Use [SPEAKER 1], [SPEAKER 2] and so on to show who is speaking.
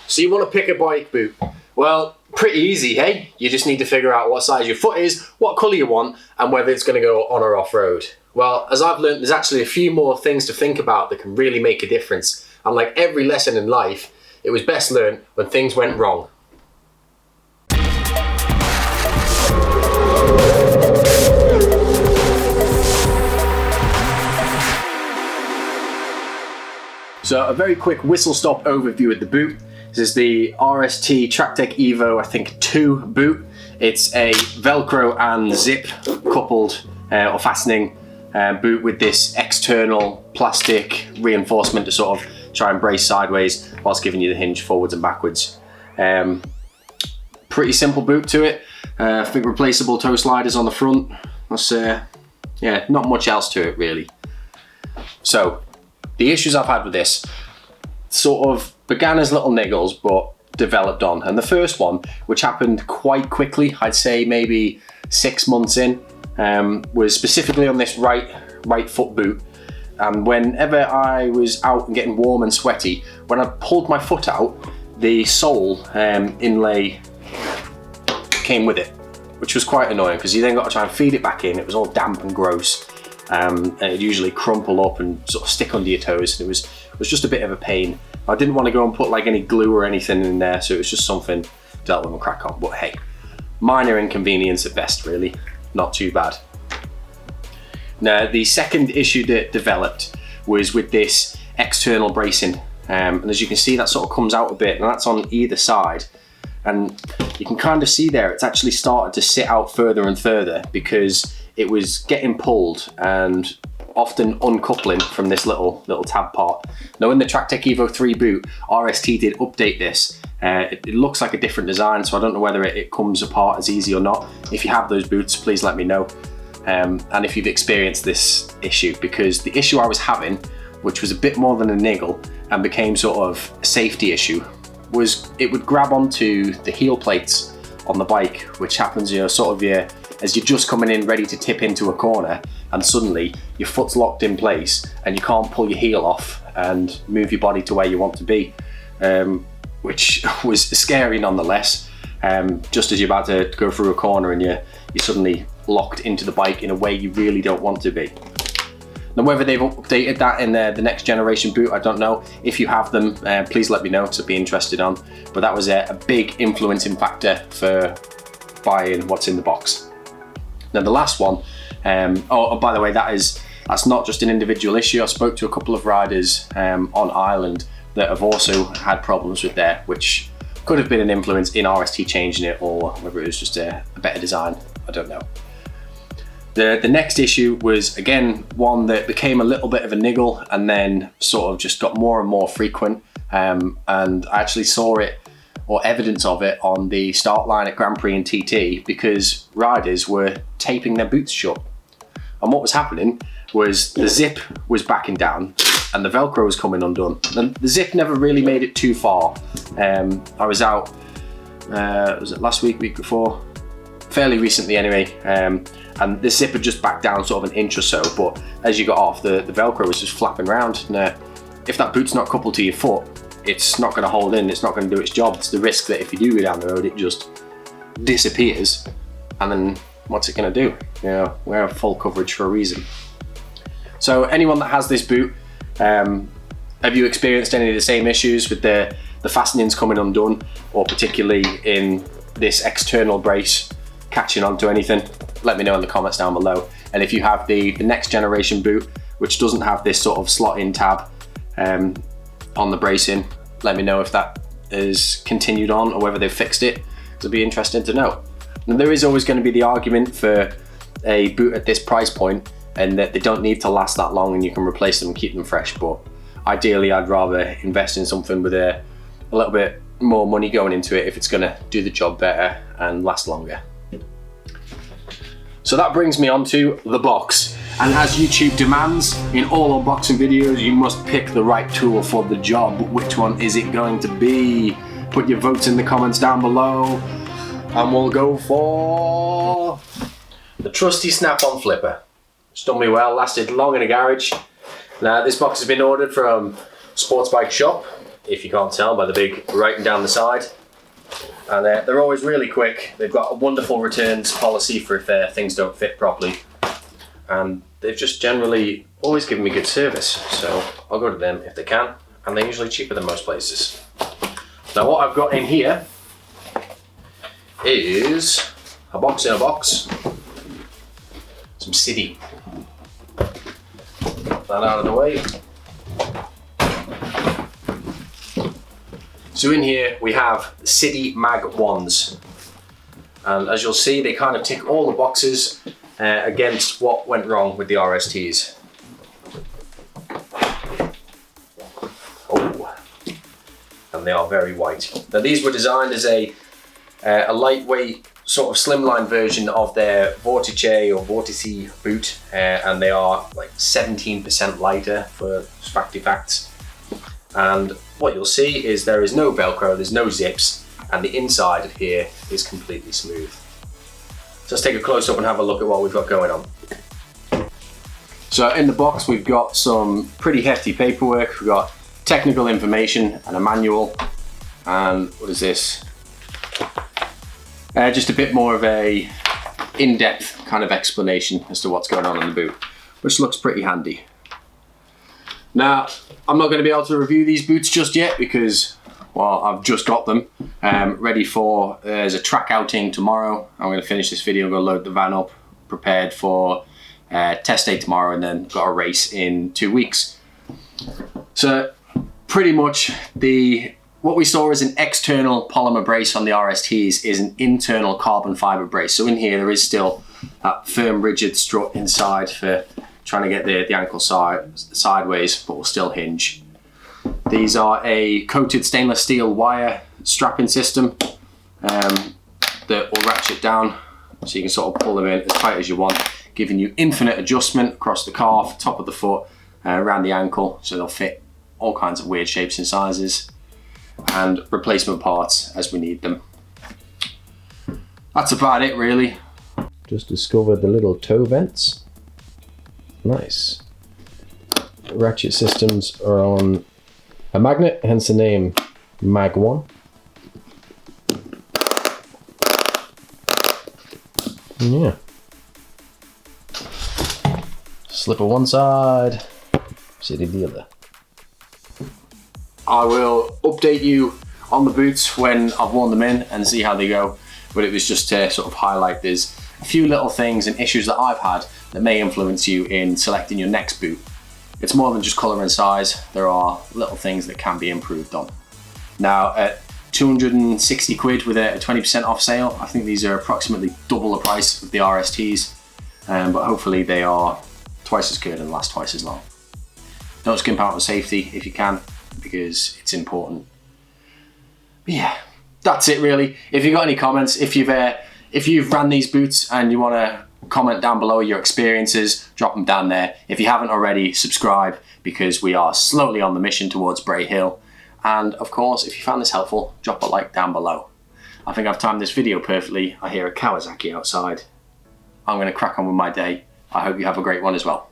[SPEAKER 1] So you want to pick a bike boot. Well, pretty easy, hey? You just need to figure out what size your foot is, what colour you want, and whether it's going to go on or off-road. Well, as I've learned, there's actually a few more things to think about that can really make a difference. And like every lesson in life, it was best learned when things went wrong. So a very quick whistle-stop overview of the boot. This is the RST TrackTech Evo, I think 2 boot. It's a Velcro and zip coupled or fastening boot with this external plastic reinforcement to sort of try and brace sideways whilst giving you the hinge forwards and backwards. Pretty simple boot to it. I think replaceable toe sliders on the front. That's yeah, not much else to it really. So the issues I've had with this sort of began as little niggles but developed on. And the first one, which happened quite quickly, I'd say maybe 6 months in, was specifically on this right foot boot. And whenever I was out and getting warm and sweaty, when I pulled my foot out, the sole inlay came with it, which was quite annoying because you then got to try and feed it back in. It was all damp and gross. And it'd usually crumple up and sort of stick under your toes. It was just a bit of a pain. I didn't want to go and put like any glue or anything in there, so it was just something dealt with and crack on. But hey, minor inconvenience at best really, not too bad. Now the second issue that developed was with this external bracing, and as you can see that sort of comes out a bit, and that's on either side. And you can kind of see there it's actually started to sit out further and further because it was getting pulled and often uncoupling from this little tab part. Now in the TrackTech Evo 3 boot, RST did update this. It looks like a different design, so I don't know whether it comes apart as easy or not. If you have those boots, please let me know. And if you've experienced this issue, because the issue I was having, which was a bit more than a niggle and became sort of a safety issue, was it would grab onto the heel plates on the bike, which happens, you know, sort of as you're just coming in ready to tip into a corner, and suddenly your foot's locked in place and you can't pull your heel off and move your body to where you want to be, which was scary nonetheless. Just as you're about to go through a corner and you're suddenly locked into the bike in a way you really don't want to be. Now whether they've updated that in the next generation boot, I don't know. If you have them, please let me know because I'd be interested on. But that was a big influencing factor for buying what's in the box. Now the last one, oh by the way, that's not just an individual issue. I spoke to a couple of riders on Ireland that have also had problems with there, which could have been an influence in RST changing it, or whether it was just a better design, I don't know. The next issue was again one that became a little bit of a niggle and then sort of just got more and more frequent, and I actually saw it, or evidence of it, on the start line at Grand Prix and TT, because riders were taping their boots shut. And what was happening was the zip was backing down and the Velcro was coming undone. And the zip never really made it too far. I was out, was it last week, week before? Fairly recently anyway, and the zip had just backed down sort of an inch or so, but as you got off, the Velcro was just flapping around. And if that boot's not coupled to your foot, it's not going to hold in, it's not going to do its job. It's the risk that if you do go down the road, it just disappears, and then what's it going to do? You know, we have full coverage for a reason. So anyone that has this boot, have you experienced any of the same issues with the fastenings coming undone, or particularly in this external brace catching onto anything? Let me know in the comments down below. And if you have the next generation boot, which doesn't have this sort of slot in tab on the bracing, let me know if that is continued on or whether they've fixed it. It'll be interesting to know. And there is always going to be the argument for a boot at this price point, and that they don't need to last that long and you can replace them and keep them fresh. But ideally I'd rather invest in something with a little bit more money going into it if it's going to do the job better and last longer. So that brings me on to the box. And as YouTube demands, in all unboxing videos, you must pick the right tool for the job. Which one is it going to be? Put your votes in the comments down below, and we'll go for the trusty snap-on flipper. It's done me well, lasted long in a garage. Now this box has been ordered from Sports Bike Shop. if you can't tell by the big writing down the side. And they're always really quick. They've got a wonderful returns policy for if things don't fit properly. And they've just generally always given me good service. So I'll go to them if they can. And they're usually cheaper than most places. Now what I've got in here is a box in a box. Some Sidi. Get that out of the way. So in here we have the Sidi Mag-1s. And as you'll see, they kind of tick all the boxes against what went wrong with the RSTs. Oh, and they are very white. Now these were designed as a lightweight sort of slimline version of their Vortice or Vortice boot, and they are like 17% lighter for factory facts. And what you'll see is there is no Velcro, there's no zips, and the inside of here is completely smooth. So let's take a close up and have a look at what we've got going on. So in the box we've got some pretty hefty paperwork. We've got technical information and a manual. And what is this? Just a bit more of a in-depth kind of explanation as to what's going on in the boot, which looks pretty handy. Now, I'm not going to be able to review these boots just yet because, well, I've just got them ready for, there's a track outing tomorrow. I'm going to finish this video, go load the van up, prepared for test day tomorrow, and then got a race in 2 weeks. So pretty much what we saw as an external polymer brace on the RSTs is an internal carbon fiber brace. So in here there is still that firm rigid strut inside for trying to get the ankle sideways, but will still hinge. These are a coated stainless steel wire strapping system that will ratchet down, so you can sort of pull them in as tight as you want, giving you infinite adjustment across the calf, top of the foot, around the ankle, so they'll fit all kinds of weird shapes and sizes, and replacement parts as we need them. That's about it really. Just discovered the little toe vents. Nice. Ratchet systems are on a magnet, hence the name Mag-1. Yeah. Slipper one side, Sidi the other. I will update you on the boots when I've worn them in and see how they go, but it was just to sort of highlight there's a few little things and issues that I've had that may influence you in selecting your next boot. It's more than just colour and size, there are little things that can be improved on. Now at 260 quid with a 20% off sale, I think these are approximately double the price of the RSTs, but hopefully they are twice as good and last twice as long. Don't skimp out on safety if you can, because it's important. But yeah, that's it really. If you've got any comments, if you've ran these boots and you want to comment down below your experiences, drop them down there. If you haven't already, subscribe, because we are slowly on the mission towards Bray Hill. And of course, if you found this helpful, drop a like down below. I think I've timed this video perfectly. I hear a Kawasaki outside. I'm going to crack on with my day. I hope you have a great one as well.